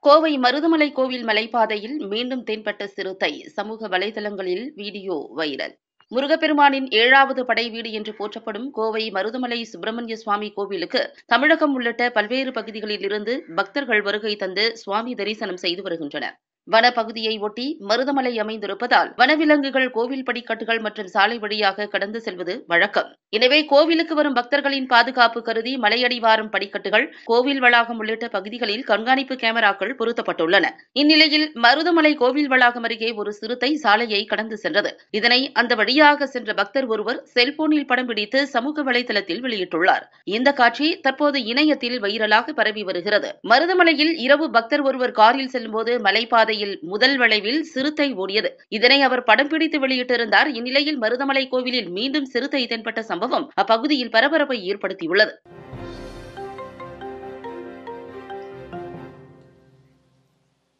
கோவை மருதமலை கோவில் மலைப்பாதையில் மீண்டும் தென்பட்ட சிறுத்தை சமூக வலைதளங்களில் வீடியோ வைரல். முருகப்பெருமானின் 7வது படை வீடு என்று போற்றப்படும் கோவை மருதமலை சுப்பிரமணிய சுவாமி கோவிலுக்கு தமிழகம் உள்ளிட்ட பல்வேறு பகுதிகளில் இருந்து பக்தர்கள் வருகை தந்து சுவாமி தரிசனம் செய்து வருகின்றனர். வனப்பகுதியை ஒட்டி மருதமலை அமைந்திருப்பதால் வனவிலங்குகள் கோவில் படிக்கட்டுகள் மற்றும் சாலை வழியாக கடந்து செல்வது வழக்கம். எனவே கோவிலுக்கு வரும் பக்தர்களின் பாதுகாப்பு கருதி மலையடிவாரம் படிக்கட்டுகள், கோவில் வளாகம் உள்ளிட்ட பகுதிகளில் கண்காணிப்பு கேமராக்கள் பொருத்தப்பட்டுள்ளன. இந்நிலையில் மருதமலை கோவில் வளாகம் அருகே ஒரு சிறுத்தை சாலையை கடந்து சென்றது. இதனை அந்த வழியாக சென்ற பக்தர் ஒருவர் செல்போனில் படம் பிடித்து சமூக வலைதளத்தில் வெளியிட்டுள்ளார். இந்த காட்சி தற்போது இணையத்தில் வைரலாக பரவி வருகிறது. மருதமலையில் இரவு பக்தர் ஒருவர் காரில் செல்லும்போது மலைப்பாதை முதல் வளைவில் சிறுத்தை ஓடியது. இதனை அவர் படம் பிடித்து வெளியிட்டிருந்தார். இந்நிலையில் மருதமலை கோவிலில் மீண்டும் சிறுத்தை தென்பட்ட சம்பவம் அப்பகுதியில் பரபரப்பை ஏற்படுத்தியுள்ளது.